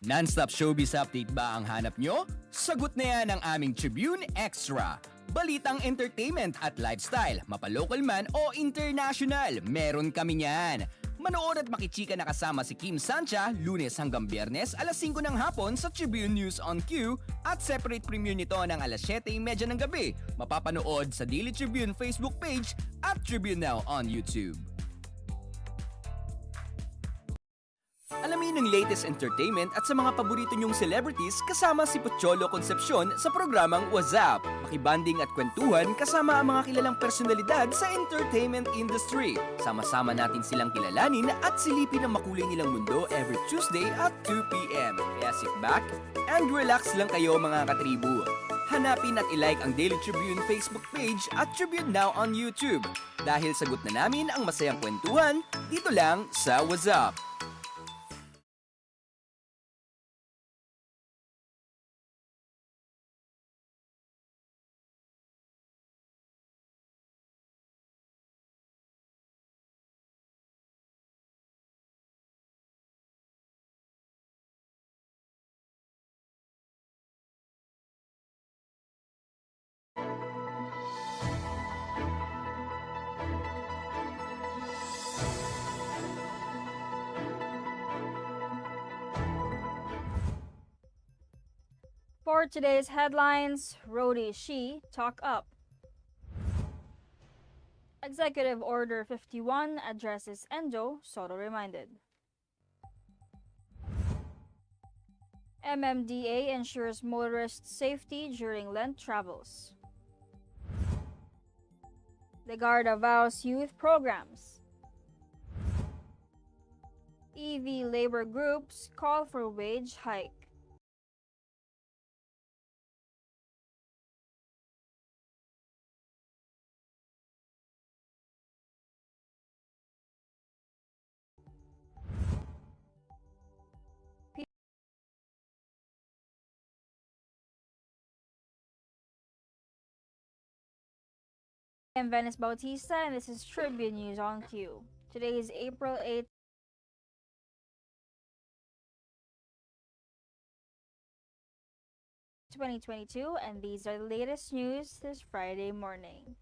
Non-stop showbiz update ba ang hanap nyo? Sagot na yan ang aming Tribune Extra. Balitang entertainment at lifestyle, mapalocal man o international, meron kami niyan. Manood at makichika na kasama si Kim Sancha, Lunes hanggang Biyernes, alas 5 ng hapon sa Tribune News on Q at separate premiere nito ng alas 7:30 ng gabi. Mapapanood sa Daily Tribune Facebook page at Tribune Now on YouTube. Alamin ang latest entertainment at sa mga paborito nyong celebrities kasama si Pocholo Concepcion sa programang WhatsApp. Makibanding at kwentuhan kasama ang mga kilalang personalidad sa entertainment industry. Sama-sama natin silang kilalanin at silipin ang makulay nilang mundo every Tuesday at 2 p.m. Kaya sit back and relax lang kayo mga katribu. Hanapin at ilike ang Daily Tribune Facebook page at Tribune Now on YouTube. Dahil sagot na namin ang masayang kwentuhan dito lang sa WhatsApp. For today's headlines, Rody-Xi talk up. Executive Order 51 addresses endo, Sotto reminded. MMDA ensures motorists' safety during Lent travels. Legarda vows youth programs. EV labor groups call for wage hike. I'm Venice Bautista, and this is Tribune News on Q. Today is April 8th, 2022, and these are the latest news this Friday morning.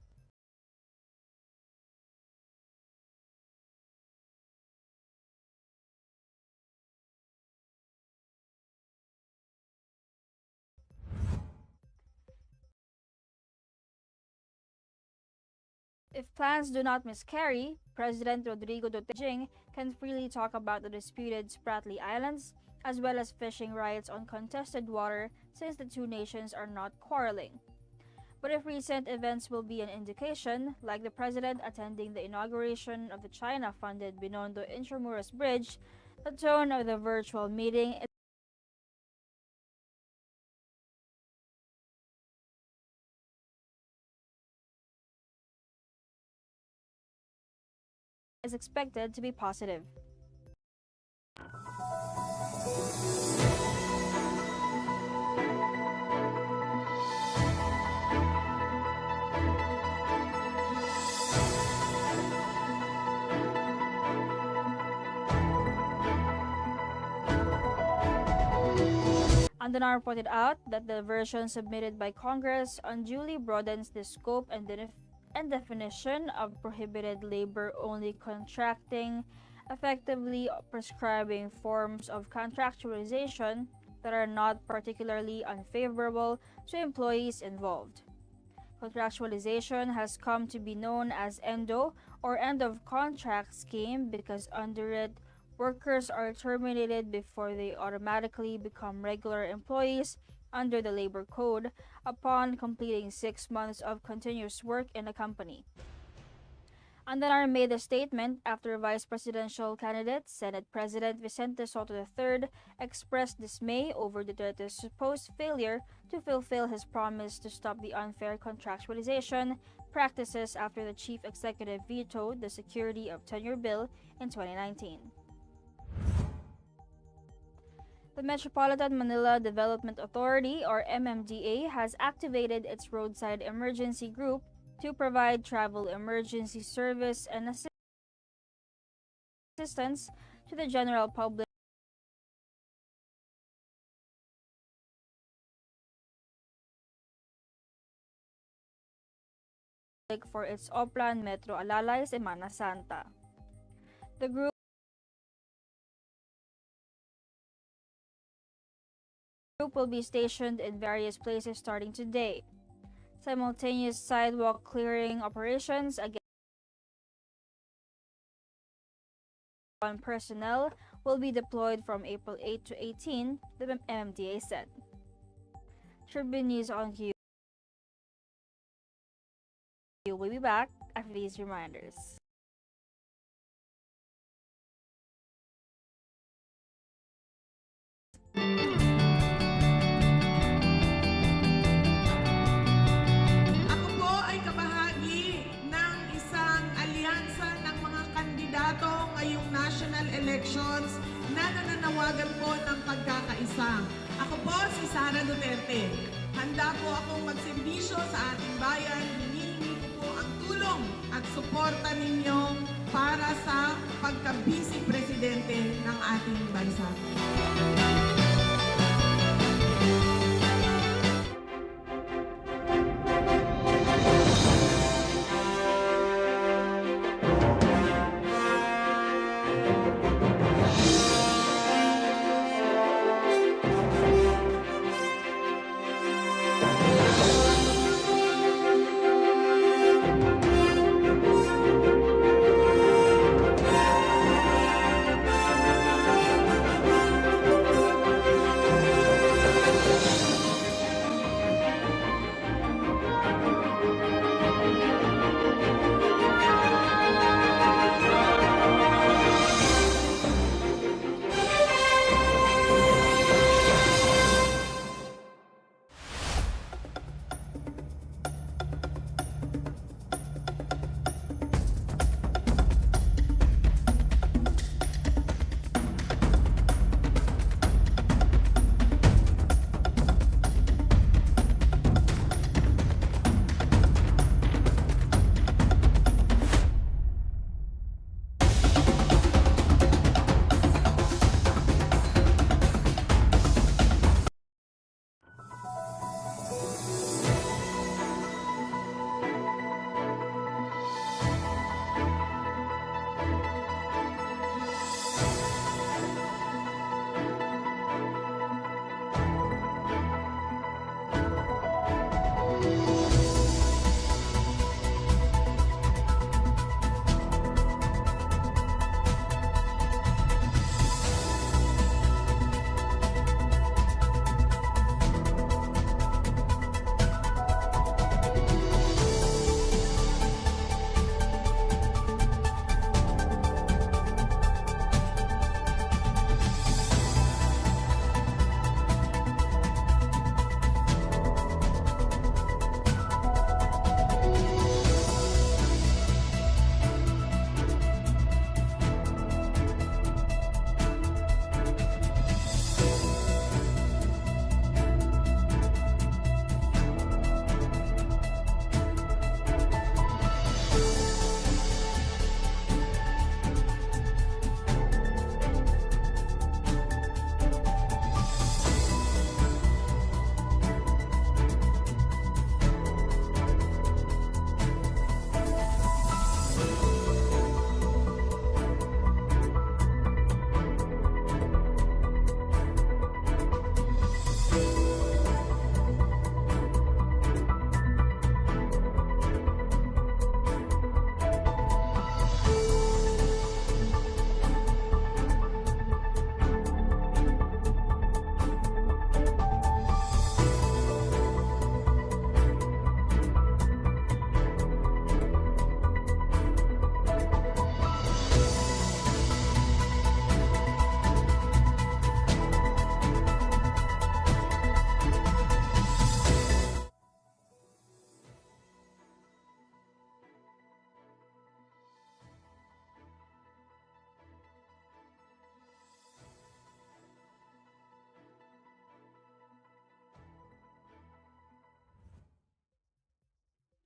If plans do not miscarry, President Rodrigo Duterte can freely talk about the disputed Spratly Islands, as well as fishing rights on contested water since the two nations are not quarreling. But if recent events will be an indication, like the President attending the inauguration of the China-funded Binondo Intramuros Bridge, the tone of the virtual meeting is expected to be positive. Andana pointed out that the version submitted by Congress unduly broadens the scope and definition of prohibited labor-only contracting, effectively prescribing forms of contractualization that are not particularly unfavorable to employees involved. Contractualization has come to be known as endo, or end of contract scheme, because under it, workers are terminated before they automatically become regular employees under the labor code upon completing 6 months of continuous work in a company. Andanar made the statement after vice presidential candidate Senate President Vicente Sotto III expressed dismay over Duterte's supposed failure to fulfill his promise to stop the unfair contractualization practices after the chief executive vetoed the Security of Tenure Bill in 2019. The Metropolitan Manila Development Authority, or MMDA, has activated its roadside emergency group to provide travel emergency service and assistance to the general public for its Oplan Metro Alalay Semana Santa. The group will be stationed in various places starting today. Simultaneous sidewalk clearing operations against personnel will be deployed from April 8 to 18, the MMDA said. Tribune News on Q. We'll be back after these reminders. Ako po ay kabahagi ng isang alyansa ng mga kandidato ngayong national elections na nananawagan po ng pagkakaisa. Ako po si Sara Duterte. Handa po akong magserbisyo sa ating bayan. Hinihingi ko po ang tulong at suporta ninyo para sa pagka-vice presidente ng ating bansa.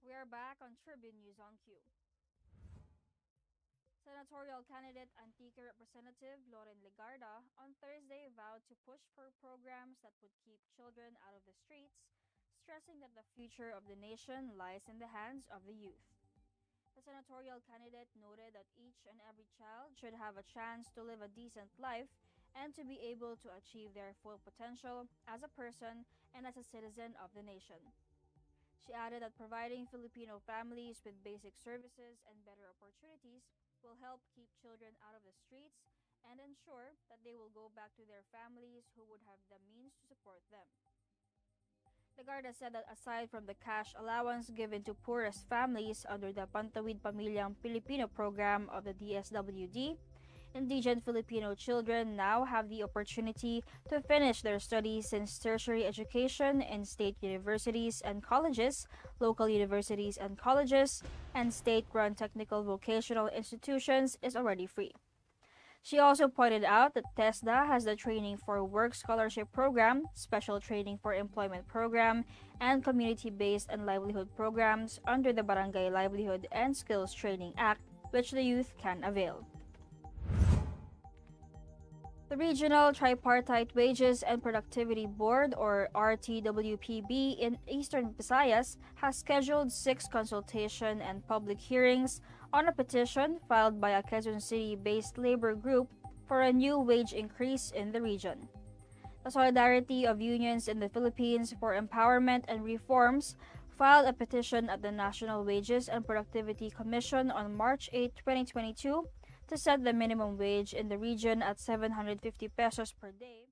We are back on Tribune News on Q. Senatorial candidate Antique Representative Legarda on Thursday vowed to push for programs that would keep children out of the streets, stressing that the future of the nation lies in the hands of the youth. The senatorial candidate noted that each and every child should have a chance to live a decent life and to be able to achieve their full potential as a person and as a citizen of the nation. She added that providing Filipino families with basic services and better opportunities will help keep children out of the streets and ensure that they will go back to their families who would have the means to support them. Legarda said that aside from the cash allowance given to poorest families under the Pantawid Pamilyang Pilipino program of the DSWD, indigent Filipino children now have the opportunity to finish their studies since tertiary education in state universities and colleges, local universities and colleges, and state-run technical vocational institutions is already free. She also pointed out that TESDA has the Training for Work Scholarship Program, Special Training for Employment Program, and Community-Based and Livelihood Programs under the Barangay Livelihood and Skills Training Act, which the youth can avail. The Regional Tripartite Wages and Productivity Board, or RTWPB, in Eastern Visayas has scheduled 6 consultation and public hearings on a petition filed by a Quezon City-based labor group for a new wage increase in the region. The Solidarity of Unions in the Philippines for Empowerment and Reforms filed a petition at the National Wages and Productivity Commission on March 8, 2022 to set the minimum wage in the region at 750 pesos per day,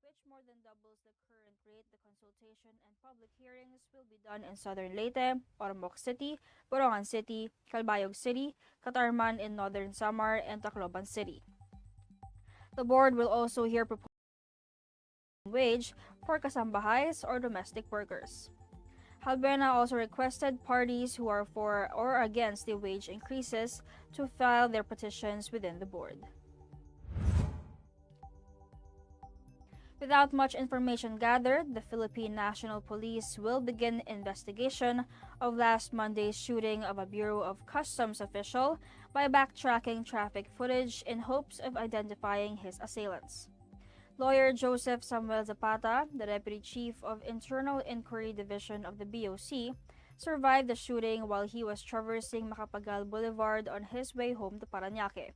which more than doubles the current rate. The consultation and public hearings will be done in Southern Leyte, Ormoc City, Borongan City, Calbayog City, Catarman in Northern Samar, and Tacloban City. The board will also hear proposed wage for kasambahays or domestic workers. Halbena also requested parties who are for or against the wage increases to file their petitions within the board. Without much information gathered, the Philippine National Police will begin investigation of last Monday's shooting of a Bureau of Customs official by backtracking traffic footage in hopes of identifying his assailants. Lawyer Joseph Samuel Zapata, the Deputy Chief of Internal Inquiry Division of the BOC, survived the shooting while he was traversing Macapagal Boulevard on his way home to Parañaque.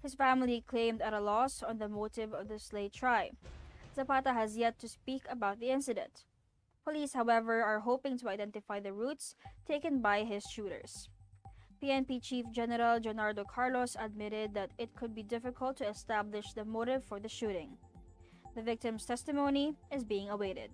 His family claimed at a loss on the motive of the slay try. Zapata has yet to speak about the incident. Police, however, are hoping to identify the routes taken by his shooters. PNP Chief General Leonardo Carlos admitted that it could be difficult to establish the motive for the shooting. The victim's testimony is being awaited.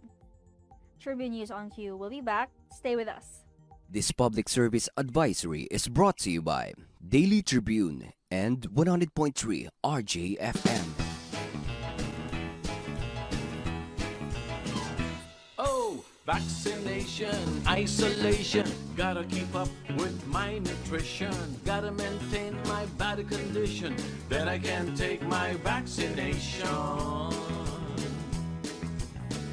Tribune News on Cue will be back. Stay with us. This public service advisory is brought to you by Daily Tribune and 100.3 RJFM. Oh, vaccination, isolation. Gotta keep up with my nutrition. Gotta maintain my body condition. Then I can take my vaccination.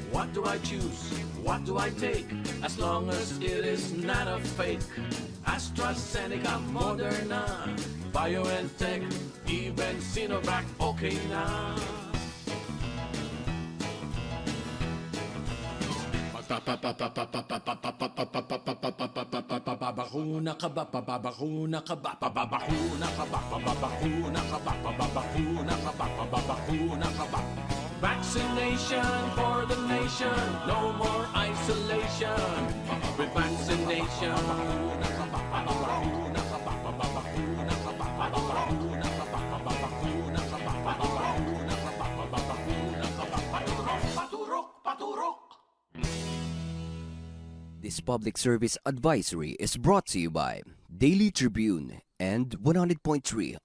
What do I choose? What do I take? As long as it is not a fake. AstraZeneca, Moderna, BioNTech, even Sinovac, okay na. Babakuna ka ba? Babakuna ka ba? Babakuna ka ba? Babakuna ka ba? Babakuna ka ba? Babakuna ka ba? Vaccination for the nation, no more isolation. With vaccination, babakuna ka ba? Babakuna ka ba? Babakuna ka ba? Babakuna ka ba? Babakuna ka ba? Babakuna ka ba? Babakuna ka ba? Paturok, paturok, paturok. This public service advisory is brought to you by Daily Tribune and 100.3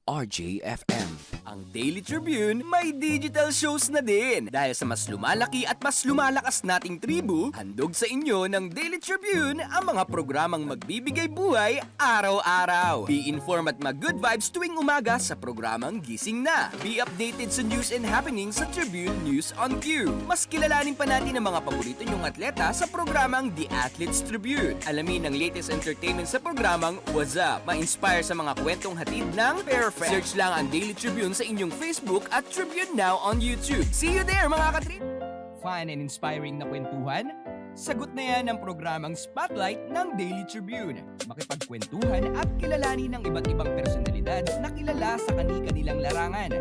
RJFM. Ang Daily Tribune may digital shows na din. Dahil sa mas lumalaki at mas lumalakas nating tribu, handog sa inyo ng Daily Tribune ang mga programang magbibigay buhay araw-araw. Be informed at mag-good vibes tuwing umaga sa programang Gising Na. Be updated sa news and happenings sa Tribune News on Cue. Mas kilalanin pa natin ang mga paborito nyong atleta sa programang The Athletes Tribune. Alamin ang latest entertainment sa programang What's Up. Ma-inspire sa mga kwentong hatid ng Perfect. Search lang ang Daily Tribune sa inyong Facebook at Tribune Now on YouTube. See you there mga katrip! Fun and inspiring na kwentuhan, Sagot na yan ang programang Spotlight ng Daily Tribune. Makipagkwentuhan at kilalanin ng iba't ibang personalidad na kilala sa kani-kanilang larangan.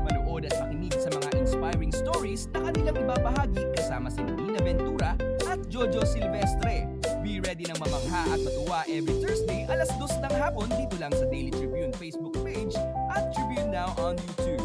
Manood at makinig sa mga inspiring stories na kanilang ibabahagi kasama si Nina Ventura at Jojo Silvestre. Be ready ng mamangha at matuwa every Thursday alas 2 ng hapon dito lang sa Daily Tribune Facebook page at Tribune Now on YouTube.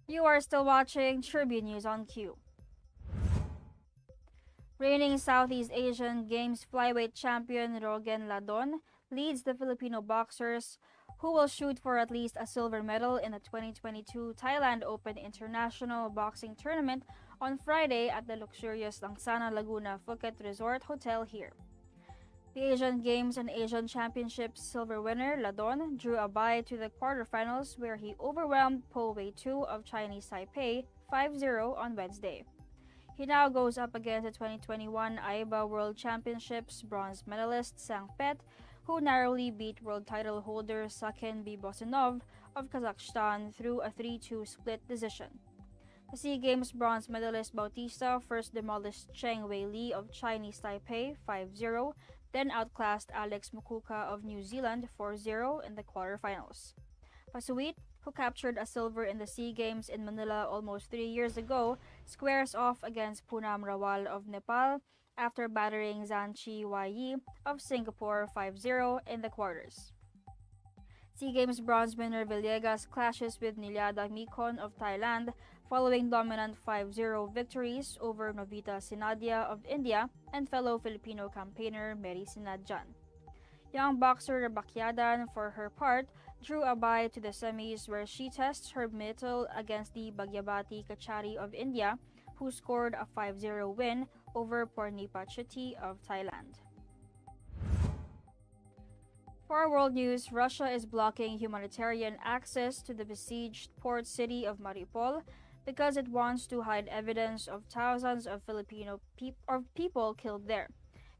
You are still watching Tribune News on Q. Reigning Southeast Asian Games flyweight champion Rogen Ladon leads the Filipino boxers who will shoot for at least a silver medal in the 2022 Thailand Open International Boxing Tournament on Friday at the luxurious Langsana Laguna Phuket Resort Hotel here. The Asian Games and Asian Championships silver winner Ladon drew a bye to the quarterfinals where he overwhelmed Po Wei-2 of Chinese Taipei 5-0 on Wednesday. He now goes up against the 2021 AIBA World Championships bronze medalist Sang Pet, who narrowly beat world title holder Saken Bibosinov of Kazakhstan through a 3-2 split decision. The SEA Games bronze medalist Bautista first demolished Cheng Wei-Li of Chinese Taipei 5-0, then outclassed Alex Mukuka of New Zealand 4-0 in the quarterfinals. Pasuit, who captured a silver in the SEA Games in Manila almost 3 years ago, squares off against Poonam Rawal of Nepal after battering Zanchi Wai of Singapore 5-0 in the quarters. SEA Games bronze winner Villegas clashes with Nilyada Mikon of Thailand following dominant 5-0 victories over Novita Sinadia of India and fellow Filipino campaigner Mary Sinadjan. Young boxer Bakyadan, for her part, drew a bye to the semis where she tests her mettle against the Bagyabati Kachari of India, who scored a 5-0 win over Pornipa Chitty of Thailand. For world news, Russia is blocking humanitarian access to the besieged port city of Mariupol because it wants to hide evidence of thousands of Filipino people killed there.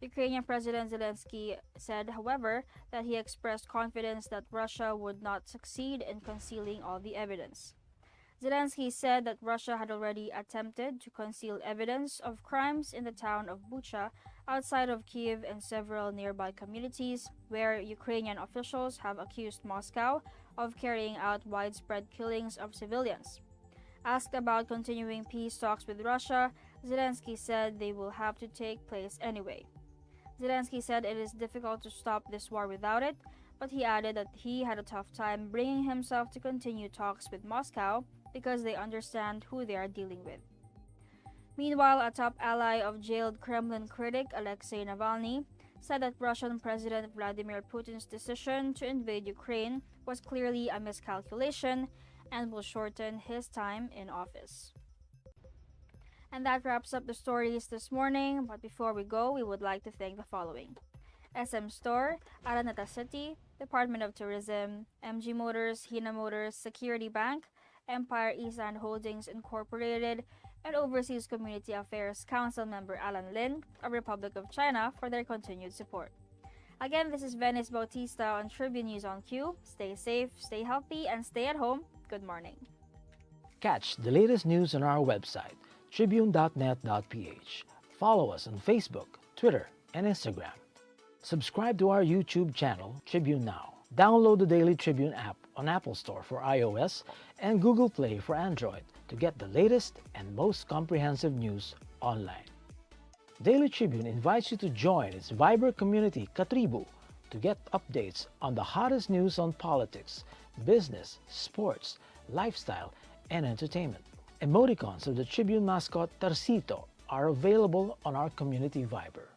Ukrainian President Zelensky said, however, that he expressed confidence that Russia would not succeed in concealing all the evidence. Zelensky said that Russia had already attempted to conceal evidence of crimes in the town of Bucha outside of Kiev and several nearby communities where Ukrainian officials have accused Moscow of carrying out widespread killings of civilians. Asked about continuing peace talks with Russia, Zelensky said they will have to take place anyway. Zelensky said it is difficult to stop this war without it, but he added that he had a tough time bringing himself to continue talks with Moscow because they understand who they are dealing with. Meanwhile, a top ally of jailed Kremlin critic Alexei Navalny said that Russian President Vladimir Putin's decision to invade Ukraine was clearly a miscalculation and will shorten his time in office. And that wraps up the stories this morning, but before we go, we would like to thank the following: SM Store, Araneta City, Department of Tourism, MG Motors, Hina Motors, Security Bank, Empire Eastland Holdings Incorporated, and Overseas Community Affairs Council member Alan Lin of Republic of China for their continued support. Again, this is Venice Bautista on Tribune News on Q. Stay safe, stay healthy, and stay at home. Good morning. Catch the latest news on our website, tribune.net.ph. Follow us on Facebook, Twitter, and Instagram. Subscribe to our YouTube channel, Tribune Now. Download the Daily Tribune app on Apple Store for iOS and Google Play for Android to get the latest and most comprehensive news online. Daily Tribune invites you to join its Viber community, Katribu, to get updates on the hottest news on politics, business, sports, lifestyle, and entertainment. Emoticons of the Tribune mascot Tarsito are available on our community Viber.